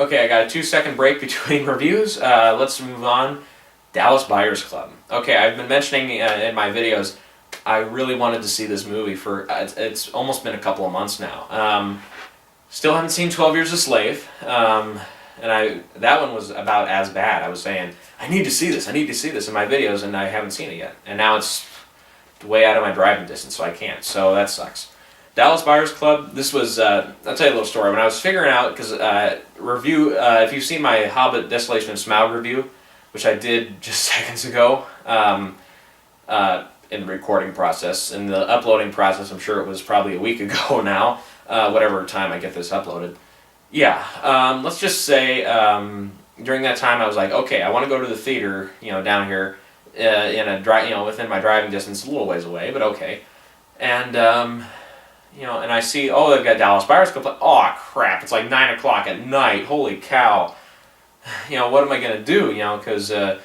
Okay, I got a 2-second break between reviews. Let's move on. Dallas Buyers Club. Okay, I've been mentioning in my videos, I really wanted to see this movie for, it's almost been a couple of months now. Still haven't seen 12 Years a Slave, and that one was about as bad. I was saying, I need to see this in my videos, and I haven't seen it yet. And now it's way out of my driving distance, so I can't. So that sucks. Dallas Buyers Club, this was, I'll tell you a little story. When I was figuring out, because if you've seen my Hobbit Desolation of Smaug review, which I did just seconds ago, in the recording process. In the uploading process, I'm sure it was probably a week ago now, whatever time I get this uploaded. Yeah, let's just say during that time I was like, okay, I want to go to the theater, down here, within my driving distance, a little ways away, but okay. And and I see, oh, they've got Dallas Buyers Club. Oh crap! It's like 9 o'clock at night. Holy cow! What am I gonna do? Because I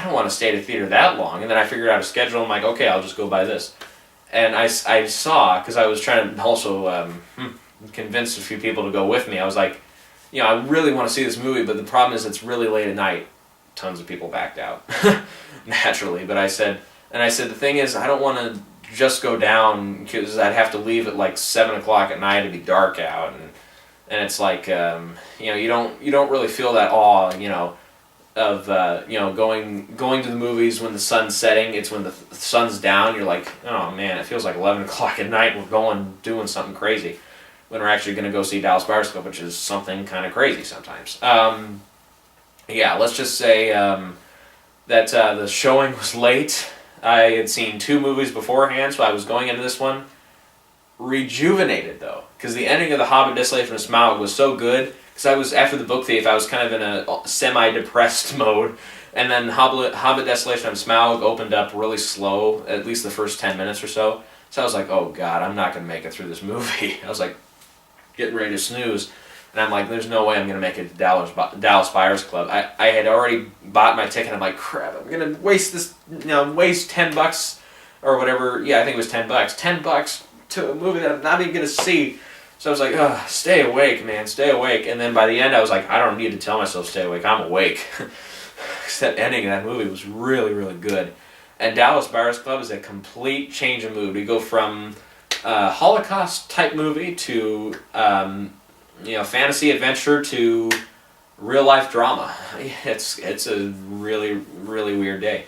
don't want to stay at a theater that long. And then I figured out a schedule. I'm like, okay, I'll just go by this. And I saw, because I was trying to also convince a few people to go with me. I was like, I really want to see this movie, but the problem is it's really late at night. Tons of people backed out, naturally. But I said, the thing is, I don't want to just go down because I'd have to leave at like 7 o'clock at night. It'd be dark out, and it's like, you don't really feel that awe, of going to the movies when the sun's setting. It's when the sun's down. You're like, oh man, it feels like 11 o'clock at night. We're doing something crazy when we're actually going to go see Dallas Buyers Club, which is something kind of crazy sometimes. Yeah, let's just say that the showing was late. I had seen 2 movies beforehand, so I was going into this one rejuvenated, though, because the ending of The Hobbit Desolation of Smaug was so good. Because I was, after The Book Thief, I was kind of in a semi-depressed mode, and then Hobbit Desolation of Smaug opened up really slow, at least the first 10 minutes or so. So I was like, oh god, I'm not going to make it through this movie. I was like, getting ready to snooze. And I'm like, there's no way I'm going to make it to Dallas Buyers Club. I had already bought my ticket. I'm like, crap, I'm going to waste this, waste $10 or whatever. Yeah, I think it was $10. $10 to a movie that I'm not even going to see. So I was like, oh, stay awake, man, stay awake. And then by the end, I was like, I don't need to tell myself stay awake. I'm awake. Because that ending of that movie was really, really good. And Dallas Buyers Club is a complete change of mood. We go from Holocaust-type movie to fantasy adventure to real-life drama. It's a really, really weird day.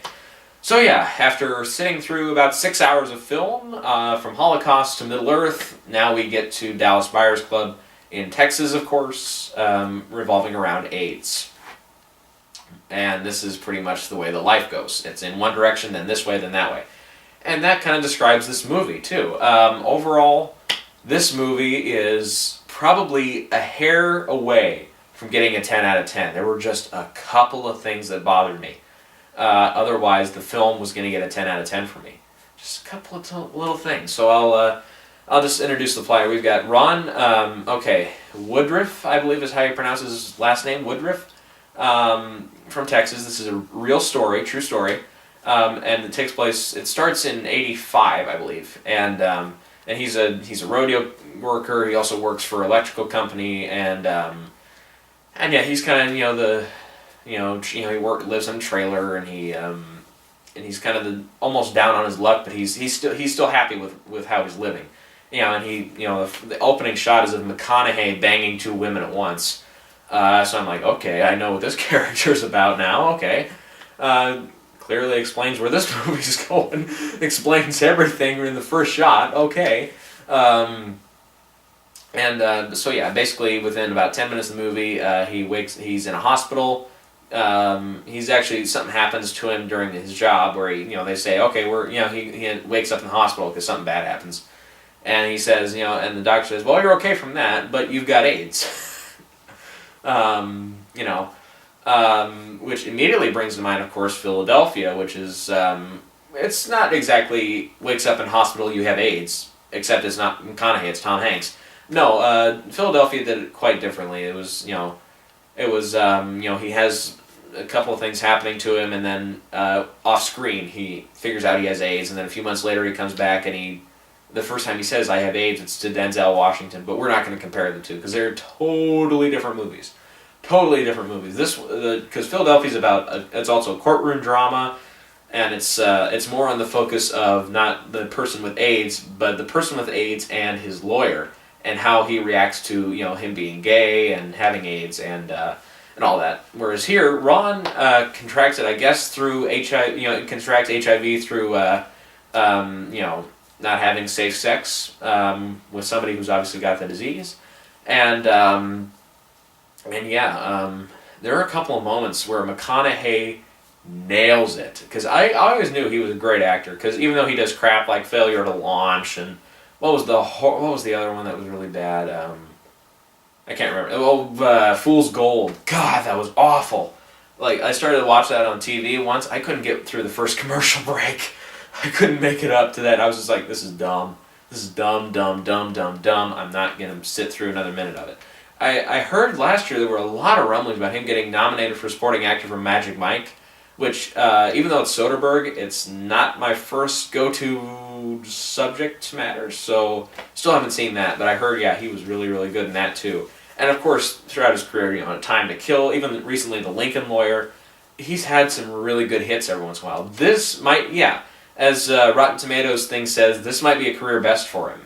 So yeah, after sitting through about 6 hours of film, from Holocaust to Middle-earth, now we get to Dallas Buyers Club in Texas, of course, revolving around AIDS. And this is pretty much the way that life goes. It's in one direction, then this way, then that way. And that kind of describes this movie, too. Overall, this movie is probably a hair away from getting a 10 out of 10. There were just a couple of things that bothered me. Otherwise, the film was going to get a 10 out of 10 for me. Just a couple of little things. So I'll just introduce the plot. We've got Ron, Woodruff, I believe is how you pronounce his last name, Woodruff, from Texas. This is a real story, true story, and it takes place. It starts in '85, I believe, and he's a rodeo worker. He also works for an electrical company, and yeah, he's kind of he lives in a trailer, and he's kind of almost down on his luck, but he's still happy with how he's living. And the opening shot is of McConaughey banging 2 women at once. So I'm like, okay, I know what this character's about now. Okay, clearly explains where this movie's going. Explains everything in the first shot. Okay. So yeah, basically within about 10 minutes of the movie, he's in a hospital. He's actually, something happens to him during his job where they say, okay, he wakes up in the hospital because something bad happens. And he says, and the doctor says, well, you're okay from that, but you've got AIDS. Which immediately brings to mind, of course, Philadelphia, which is, it's not exactly wakes up in hospital, you have AIDS, except it's not McConaughey, it's Tom Hanks. No, Philadelphia did it quite differently. It was, he has a couple of things happening to him, and then off screen he figures out he has AIDS, and then a few months later he comes back and the first time he says, I have AIDS, it's to Denzel Washington, but we're not going to compare the two because they're totally different movies. Totally different movies. Because Philadelphia's about it's also a courtroom drama, and it's more on the focus of not the person with AIDS, but the person with AIDS and his lawyer, and how he reacts to him being gay and having AIDS and all that. Whereas here, Ron contracts it, I guess, through HIV. Contracts HIV through not having safe sex with somebody who's obviously got the disease, and there are a couple of moments where McConaughey nails it, because I always knew he was a great actor, because even though he does crap like Failure to Launch and what was the other one that was really bad? I can't remember. Fool's Gold. God, that was awful. Like, I started to watch that on TV once. I couldn't get through the first commercial break. I couldn't make it up to that. I was just like, this is dumb. This is dumb, dumb, dumb, dumb, dumb. I'm not going to sit through another minute of it. I heard last year there were a lot of rumblings about him getting nominated for supporting actor for Magic Mike, which, even though it's Soderbergh, it's not my first go-to subject matter, so still haven't seen that, but I heard, he was really, really good in that too. And of course, throughout his career, Time to Kill, even recently The Lincoln Lawyer, he's had some really good hits every once in a while. This might, as Rotten Tomatoes thing says, this might be a career best for him.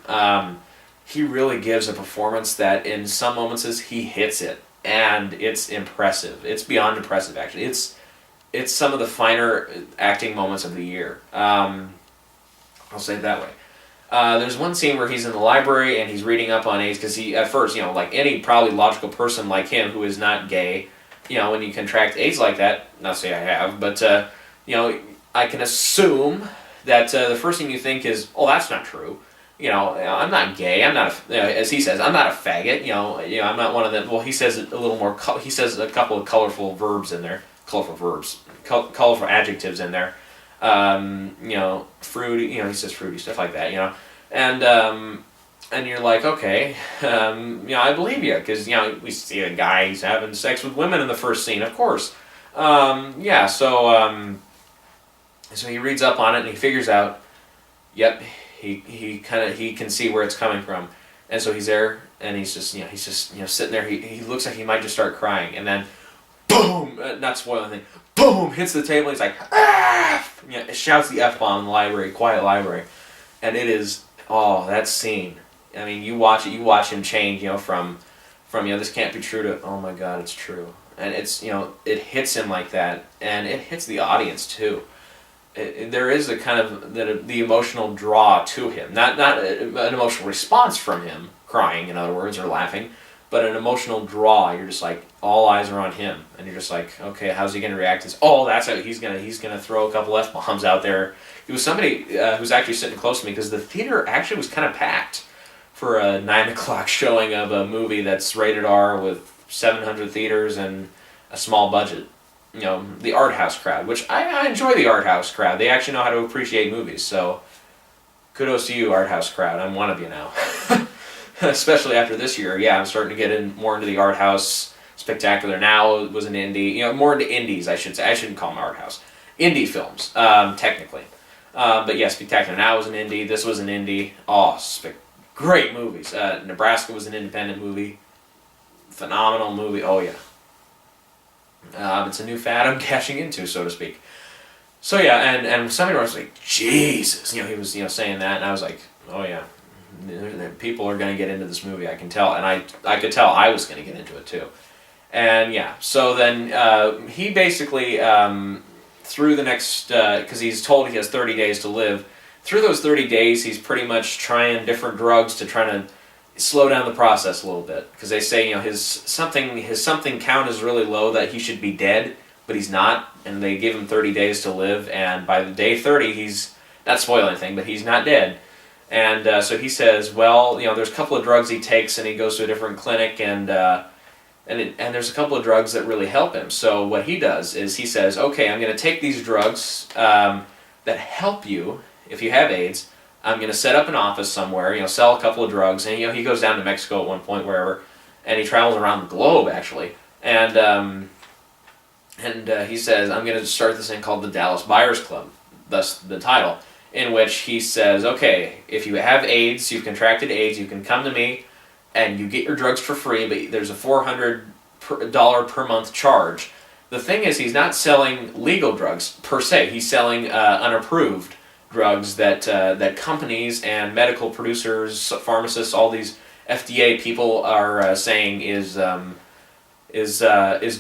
He really gives a performance that in some moments he hits it, and it's impressive. It's beyond impressive, actually. It's some of the finer acting moments of the year. I'll say it that way. There's one scene where he's in the library and he's reading up on AIDS, because he, at first, like any probably logical person like him who is not gay, when you contract AIDS like that, not to say I have, but, I can assume that the first thing you think is, oh, that's not true. I'm not gay. I'm not, as he says, I'm not a faggot. I'm not one of them. Well, he says it a little more. He says a couple of colorful verbs in there, colorful adjectives in there. Fruity. He says fruity stuff like that. And you're like, okay, I believe you, because we see a guy, he's having sex with women in the first scene, of course. So he reads up on it and he figures out, yep. He can see where it's coming from, and so he's there, and he's just sitting there. He looks like he might just start crying, and then boom, not spoiling anything, boom, hits the table. He's like, ah, shouts the F-bomb in the library, quiet library, and it is that scene. I mean, you watch him change, from this can't be true to, oh my God, it's true, and it's it hits him like that, and it hits the audience too. There is a kind of the emotional draw to him, not an emotional response from him, crying in other words, or laughing, but an emotional draw. You're just like, all eyes are on him, and you're just like, okay, how's he going to react? That's how he's gonna throw a couple F-bombs out there. It was somebody who's actually sitting close to me, because the theater actually was kind of packed for a 9 o'clock showing of a movie that's rated R with 700 theaters and a small budget. The art house crowd, which I enjoy the art house crowd. They actually know how to appreciate movies, so kudos to you, art house crowd. I'm one of you now. Especially after this year, I'm starting to get more into the art house spectacular. Now it was an indie, more into indies, I should say. I shouldn't call them art house. Indie films, technically. But yeah, Spectacular Now was an indie. This was an indie. Great movies. Nebraska was an independent movie. Phenomenal movie. Oh yeah. It's a new fad I'm cashing into, so to speak. So yeah, and somebody was like, Jesus, he was saying that, and I was like, oh yeah, people are going to get into this movie, I can tell, and I could tell I was going to get into it too. And yeah, so then he basically, through the next, because he's told he has 30 days to live, through those 30 days he's pretty much trying different drugs to try to slow down the process a little bit, because they say his something count is really low, that he should be dead, but he's not, and they give him 30 days to live, and by the day 30 he's not spoiling anything, but he's not dead. And so he says, well, there's a couple of drugs he takes, and he goes to a different clinic, and there's a couple of drugs that really help him. So what he does is he says, okay, I'm going to take these drugs that help you if you have AIDS. I'm going to set up an office somewhere, sell a couple of drugs, and he goes down to Mexico at one point, wherever, and he travels around the globe actually, and he says, I'm going to start this thing called the Dallas Buyers Club, thus the title, in which he says, okay, if you have AIDS, you've contracted AIDS, you can come to me, and you get your drugs for free, but there's a $400 dollar per month charge. The thing is, he's not selling legal drugs per se. He's selling unapproved drugs that companies and medical producers, pharmacists, all these FDA people are saying is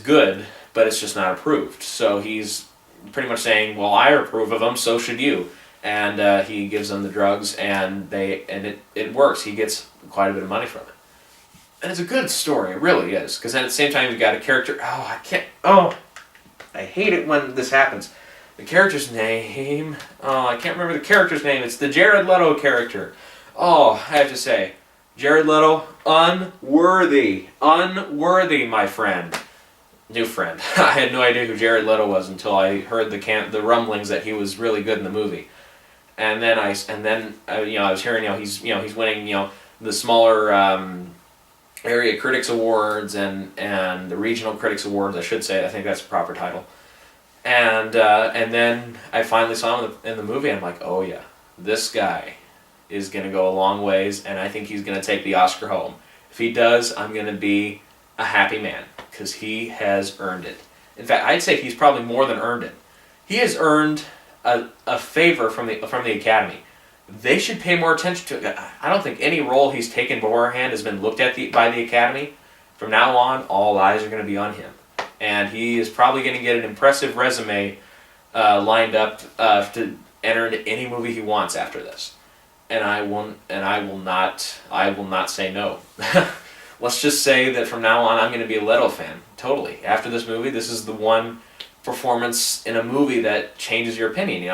good, but it's just not approved. So he's pretty much saying, well, I approve of them, so should you. And he gives them the drugs, and it works. He gets quite a bit of money from it. And it's a good story, it really is. Because then at the same time, you've got a character, I hate it when this happens. The character's name, I can't remember the character's name. It's the Jared Leto character. I have to say, Jared Leto, unworthy, my friend. New friend. I had no idea who Jared Leto was until I heard the rumblings that he was really good in the movie. And then I was hearing, he's winning, the smaller area critics awards and the regional critics awards, I should say. I think that's the proper title. And then I finally saw him in the movie. I'm like, oh yeah, this guy is going to go a long ways, and I think he's going to take the Oscar home. If he does, I'm going to be a happy man, because he has earned it. In fact, I'd say he's probably more than earned it. He has earned a favor from the Academy. They should pay more attention to it. I don't think any role he's taken beforehand has been looked at by the Academy. From now on, all eyes are going to be on him. And he is probably going to get an impressive resume lined up to enter into any movie he wants after this. And I will not say no. Let's just say that from now on, I'm going to be a Leto fan. Totally. After this movie, this is the one performance in a movie that changes your opinion.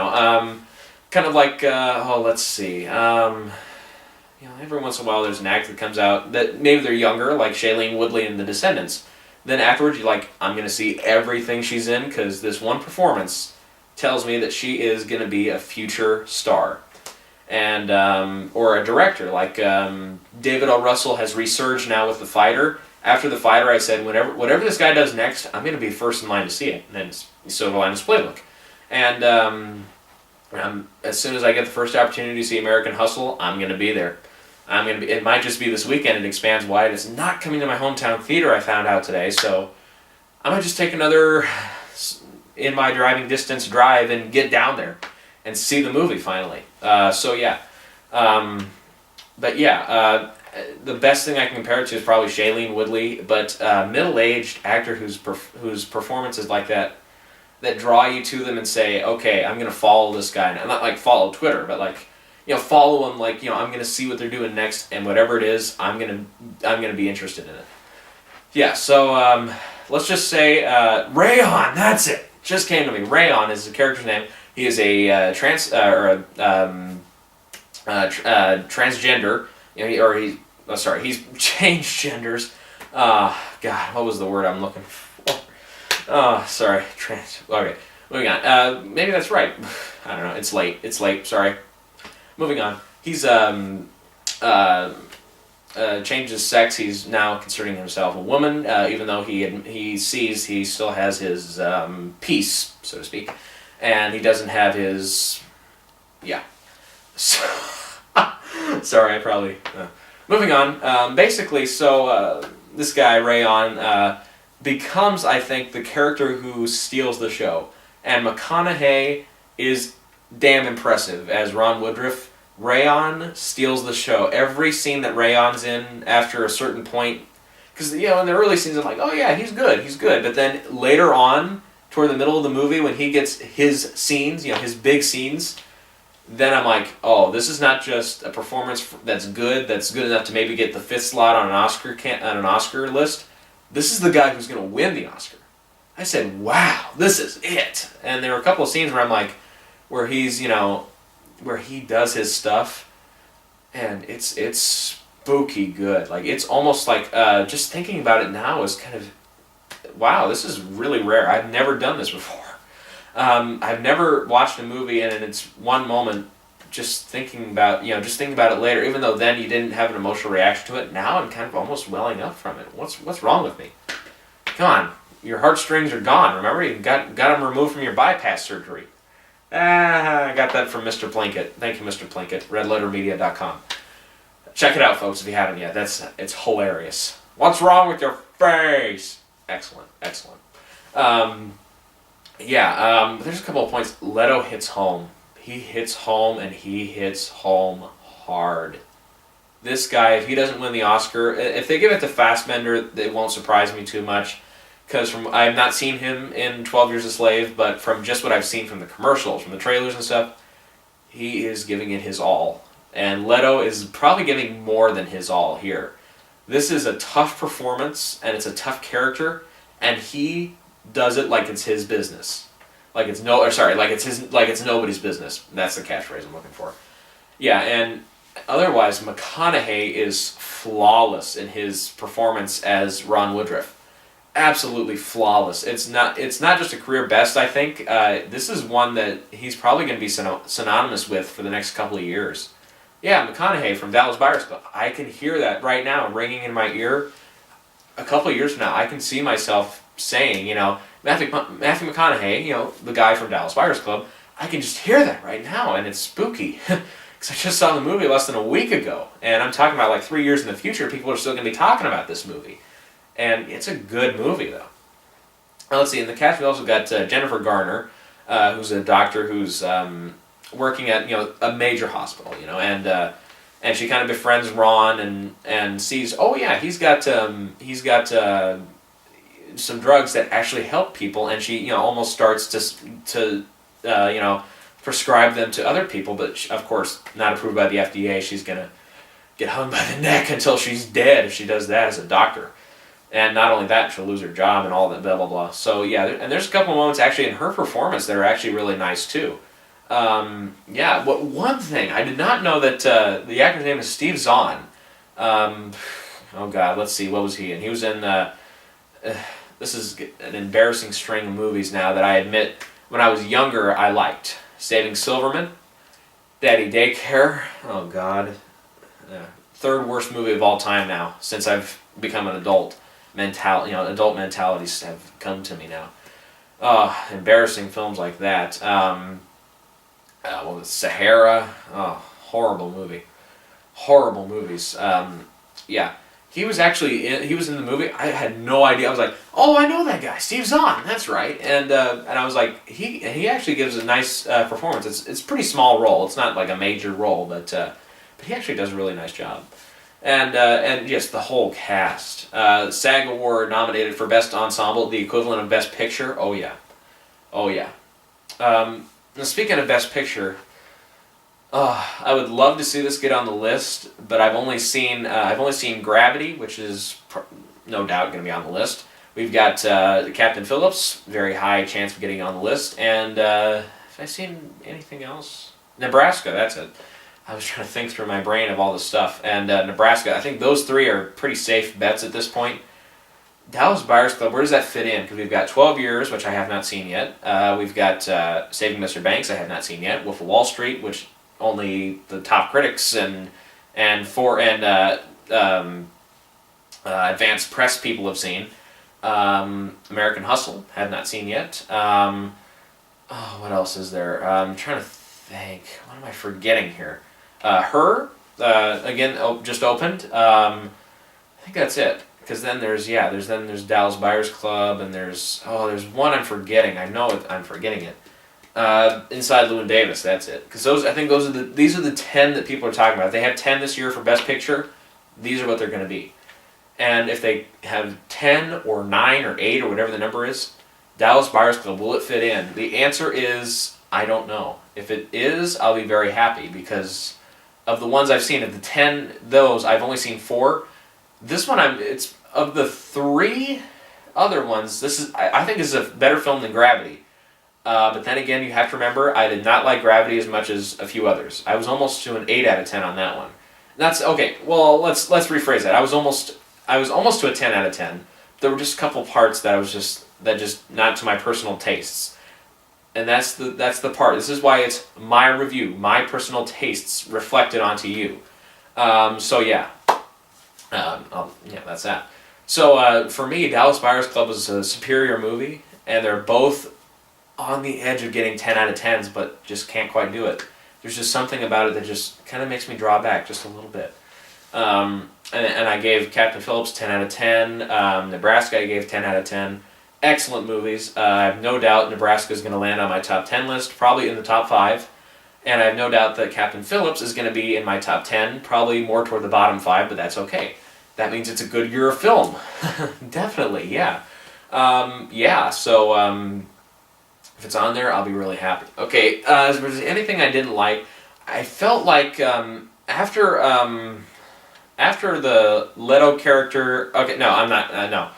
Kind of like, let's see. Every once in a while there's an actor that comes out that maybe they're younger, like Shailene Woodley in The Descendants. Then afterwards, you're like, I'm going to see everything she's in, because this one performance tells me that she is going to be a future star. And or a director like David O. Russell has resurged now with The Fighter. After The Fighter, I said, whatever this guy does next, I'm going to be first in line to see it. And then so do Linus Playbook. And as soon as I get the first opportunity to see American Hustle, I'm going to be there. It might just be this weekend. It expands wide. It's not coming to my hometown theater, I found out today. So I might just take another in my driving distance drive and get down there and see the movie finally. The best thing I can compare it to is probably Shailene Woodley, but middle-aged actor whose performance is like that draw you to them and say, okay, I'm going to follow this guy. And not like follow Twitter, but like, follow them, like, I'm going to see what they're doing next, and whatever it is, I'm going to be interested in it. Yeah, so let's just say Rayon, that's it. Just came to me. Rayon is the character's name. He is a transgender, he's changed genders. God, what was the word I'm looking for? Okay, moving on. Maybe that's right. I don't know. It's late. Sorry. Moving on. He's changed his sex. He's now considering himself a woman, even though he sees he still has his piece, so to speak. And he doesn't have his... Yeah. Sorry, I probably... Moving on. Basically, this guy, Rayon, becomes, I think, the character who steals the show. And McConaughey is damn impressive as Ron Woodruff. Rayon steals the show. Every scene that Rayon's in, after a certain point... Because, in the early scenes, I'm like, oh yeah, he's good. But then later on, toward the middle of the movie, when he gets his scenes, his big scenes, then I'm like, oh, this is not just a performance that's good enough to maybe get the 5th slot on an Oscar list. This is the guy who's going to win the Oscar. I said, wow, this is it. And there were a couple of scenes where I'm like, where he's, where he does his stuff, and it's spooky good. Like, it's almost like, just thinking about it now is kind of, wow, this is really rare. I've never done this before. I've never watched a movie and in its one moment just thinking about it later, even though then you didn't have an emotional reaction to it. Now I'm kind of almost welling up from it. What's wrong with me? Come on, your heartstrings are gone. Remember, you got them removed from your bypass surgery. I got that from Mr. Plinkett. Thank you, Mr. Plinkett. RedLetterMedia.com. Check it out, folks, if you haven't yet. It's hilarious. What's wrong with your face? Excellent, excellent. Um, there's a couple of points. Leto hits home. He hits home, and he hits home hard. This guy, if he doesn't win the Oscar, if they give it to Fassbender, it won't surprise me too much. Because I've not seen him in 12 Years a Slave, but from just what I've seen from the commercials, from the trailers and stuff, he is giving it his all. And Leto is probably giving more than his all here. This is a tough performance, and it's a tough character, and he does it like it's his business. Like it's nobody's business. That's the catchphrase I'm looking for. Yeah, and otherwise, McConaughey is flawless in his performance as Ron Woodruff. Absolutely flawless. It's not just a career best, I think. This is one that he's probably going to be synonymous with for the next couple of years. Yeah, McConaughey from Dallas Buyers Club. I can hear that right now ringing in my ear. A couple of years from now, I can see myself saying, Matthew McConaughey, the guy from Dallas Buyers Club, I can just hear that right now, and it's spooky. Because I just saw the movie less than a week ago, and I'm talking about like 3 years in the future, people are still going to be talking about this movie. And it's a good movie, though. Now, let's see, in the cast we also got Jennifer Garner, who's a doctor who's working at a major hospital, and she kind of befriends Ron and sees, oh yeah, he's got some drugs that actually help people, and she almost starts to prescribe them to other people, but of course not approved by the FDA. She's gonna get hung by the neck until she's dead if she does that as a doctor. And not only that, she'll lose her job and all that, blah, blah, blah. So, yeah, and there's a couple of moments actually in her performance that are actually really nice, too. One thing, I did not know that the actor's name is Steve Zahn. Oh, God, let's see, what was he in? He was in, this is an embarrassing string of movies now that I admit, when I was younger, I liked. Saving Silverman, Daddy Daycare, oh, God. Third worst movie of all time now, since I've become an adult. Adult mentalities have come to me now. Embarrassing films like that. Sahara. Oh, horrible movie. Horrible movies. He was in the movie. I had no idea. I was like, oh, I know that guy, Steve Zahn. That's right. And I was like, he actually gives a nice performance. It's a pretty small role. It's not like a major role, but he actually does a really nice job. And yes, the whole cast. SAG Award nominated for Best Ensemble, the equivalent of Best Picture. Oh yeah. Now speaking of Best Picture, I would love to see this get on the list, but I've only seen Gravity, which is no doubt going to be on the list. We've got Captain Phillips, very high chance of getting on the list, and have I seen anything else? Nebraska, that's it. I was trying to think through my brain of all this stuff. And Nebraska, I think those three are pretty safe bets at this point. Dallas Buyers Club, where does that fit in? Because we've got 12 Years, which I have not seen yet. We've got Saving Mr. Banks, I have not seen yet. Wolf of Wall Street, which only the top critics and advanced press people have seen. American Hustle, have not seen yet. What else is there? I'm trying to think. What am I forgetting here? Her, again, just opened. I think that's it. Because then there's Dallas Buyers Club, and there's one I'm forgetting. I know I'm forgetting it. Inside Llewyn Davis, that's it. Because these are the 10 that people are talking about. If they have 10 this year for Best Picture, these are what they're going to be. And if they have 10 or 9 or 8 or whatever the number is, Dallas Buyers Club, will it fit in? The answer is, I don't know. If it is, I'll be very happy, because of the ones I've seen, of the 10, I've only seen 4. This one, it's of the 3 other ones, I think this is a better film than Gravity. But then again, you have to remember, I did not like Gravity as much as a few others. I was almost to an 8 out of 10 on that one. That's okay. Well, let's rephrase that. I was almost to a 10 out of 10. There were just a couple parts that just not to my personal tastes. And that's the part. This is why it's my review, my personal tastes reflected onto you. That's that. So for me, Dallas Buyers Club was a superior movie, and they're both on the edge of getting 10 out of 10s, but just can't quite do it. There's just something about it that just kind of makes me draw back just a little bit. And I gave Captain Phillips 10 out of 10. Nebraska I gave 10 out of 10. Excellent movies. I have no doubt Nebraska is going to land on my top 10 list, probably in the top 5. And I have no doubt that Captain Phillips is going to be in my top 10, probably more toward the bottom 5, but that's okay. That means it's a good year of film. Definitely, yeah. So if it's on there, I'll be really happy. Okay, if there's anything I didn't like, I felt like after the Leto character... Okay, no, I'm not... no.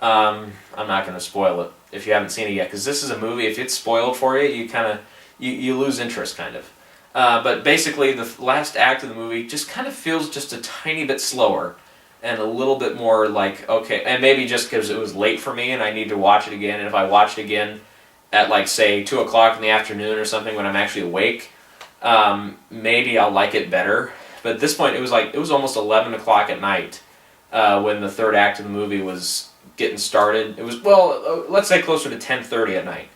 I'm not going to spoil it if you haven't seen it yet, because this is a movie, if it's spoiled for you, you kind of... You lose interest, kind of. But basically, the last act of the movie just kind of feels just a tiny bit slower and a little bit more like, okay, and maybe just because it was late for me and I need to watch it again, and if I watch it again at, like, say, 2 o'clock in the afternoon or something when I'm actually awake, maybe I'll like it better. But at this point, it was almost 11 o'clock at night when the third act of the movie was getting started. It was, well, let's say closer to 10:30 at night,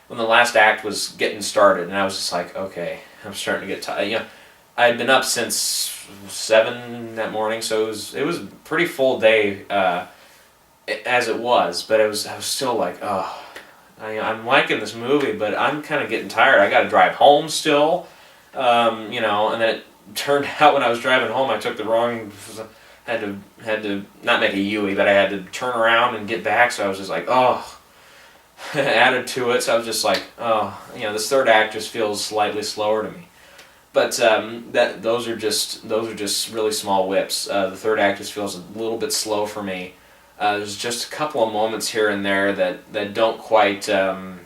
when the last act was getting started, and I was just like, okay, I'm starting to get tired. You know, I had been up since 7 that morning, so it was a pretty full day as it was, but I was still like, oh, I'm liking this movie, but I'm kind of getting tired. I got to drive home still, and then it turned out when I was driving home, I took the wrong. Had to not make a U-turn, but I had to turn around and get back. So I was just like, oh. Added to it, so I was just like, oh, this third act just feels slightly slower to me. But those are just really small whips. The third act just feels a little bit slow for me. There's just a couple of moments here and there that don't quite that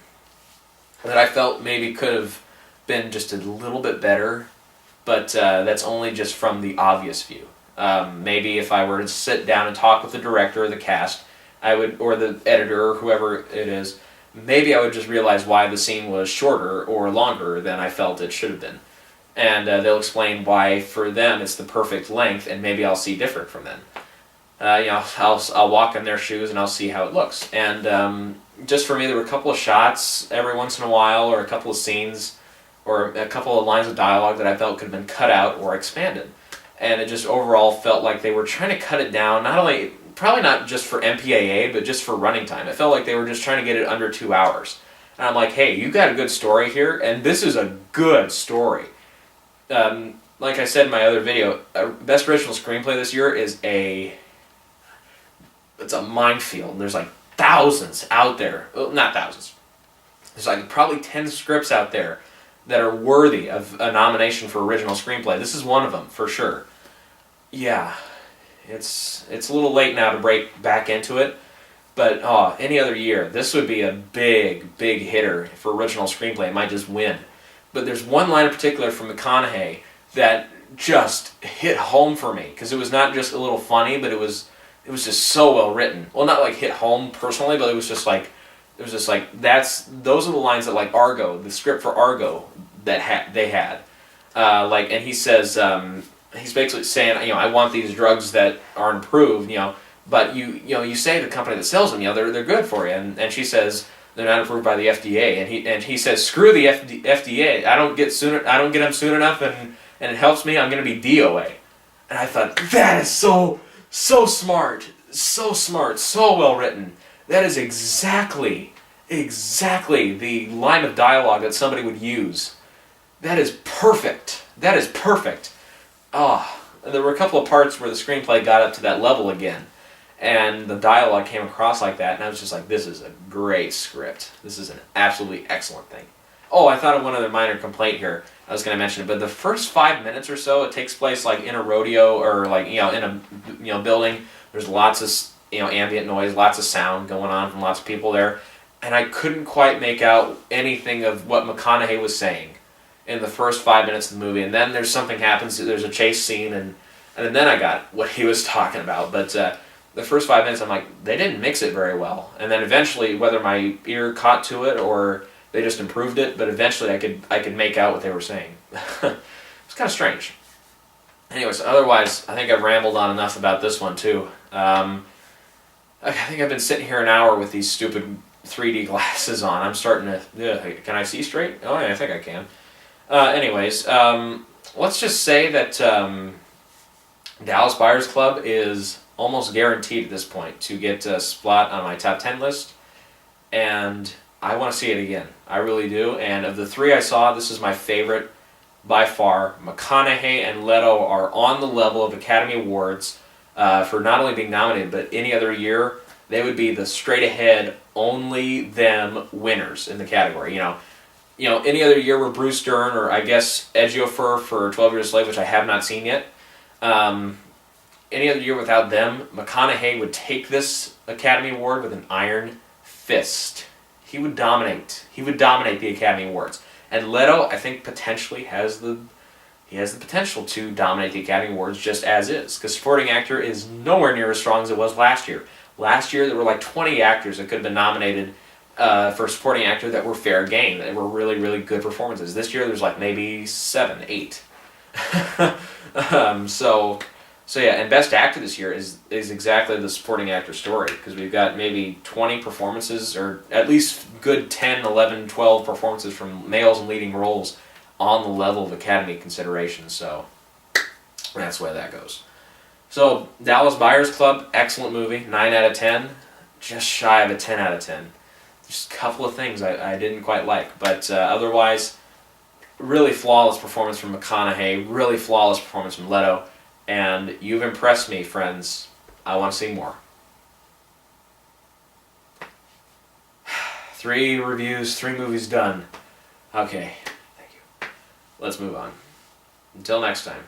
I felt maybe could have been just a little bit better, but that's only just from the obvious view. Maybe if I were to sit down and talk with the director or the cast, I would, or the editor or whoever it is, maybe I would just realize why the scene was shorter or longer than I felt it should have been. And they'll explain why for them it's the perfect length, and maybe I'll see different from them. I'll walk in their shoes and I'll see how it looks. And just for me, there were a couple of shots every once in a while, or a couple of scenes, or a couple of lines of dialogue that I felt could have been cut out or expanded. And it just overall felt like they were trying to cut it down, probably not just for MPAA, but just for running time. It felt like they were just trying to get it under 2 hours. And I'm like, hey, you got a good story here, and this is a good story. Like I said in my other video, Best Original Screenplay this year it's a minefield. There's like thousands out there. Well, not thousands. There's like probably 10 scripts out there that are worthy of a nomination for Original Screenplay. This is one of them, for sure. Yeah. It's a little late now to break back into it, but any other year, this would be a big hitter for Original Screenplay. It might just win. But there's one line in particular from McConaughey that just hit home for me, because it was not just a little funny, but it was just so well written. Well, not like hit home personally, but it was just like those are the lines that, like, Argo, the script for Argo that they had, and he says. He's basically saying, I want these drugs that aren't approved, but you say the company that sells them, they're good for you, and she says they're not approved by the FDA, and he says, screw the FDA, I don't get them soon enough, and it helps me, I'm going to be DOA. And I thought, that is so smart, so well written. That is exactly the line of dialogue that somebody would use. That is perfect. And there were a couple of parts where the screenplay got up to that level again, and the dialogue came across like that, and I was just like, this is a great script. This is an absolutely excellent thing. Oh, I thought of one other minor complaint here. I was going to mention it, but the first 5 minutes or so, it takes place like in a rodeo, or like, in a building. There's lots of, ambient noise, lots of sound going on from lots of people there, and I couldn't quite make out anything of what McConaughey was saying in the first 5 minutes of the movie, and then there's something happens, there's a chase scene, and then I got what he was talking about, but the first 5 minutes I'm like, they didn't mix it very well, and then eventually, whether my ear caught to it, or they just improved it, but eventually I could make out what they were saying. It's kind of strange. Anyways, otherwise, I think I've rambled on enough about this one too. I think I've been sitting here an hour with these stupid 3D glasses on. I'm starting to, can I see straight? Oh yeah, I think I can. Anyways, let's just say that Dallas Buyers Club is almost guaranteed at this point to get a spot on my top 10 list, and I want to see it again. I really do. And of the three I saw, this is my favorite by far. McConaughey and Leto are on the level of Academy Awards for not only being nominated, but any other year, they would be the straight ahead, only them winners in the category. Any other year where Bruce Dern or I guess Ejiofor for 12 Years a Slave, which I have not seen yet, any other year without them, McConaughey would take this Academy Award with an iron fist. He would dominate. He would dominate the Academy Awards. And Leto, I think, potentially has the potential to dominate the Academy Awards just as is, because supporting actor is nowhere near as strong as it was last year. Last year, there were like 20 actors that could have been nominated for supporting actor that were fair game, that were really, really good performances. This year, there's like maybe 7, 8. So yeah, and Best Actor this year is exactly the supporting actor story, because we've got maybe 20 performances, or at least good 10, 11, 12 performances from males in leading roles on the level of Academy consideration, so that's the way that goes. So, Dallas Buyers Club, excellent movie, 9 out of 10, just shy of a 10 out of 10. Just a couple of things I didn't quite like, but otherwise, really flawless performance from McConaughey, really flawless performance from Leto, and you've impressed me, friends. I want to see more. 3 reviews, 3 movies done. Okay, thank you. Let's move on. Until next time.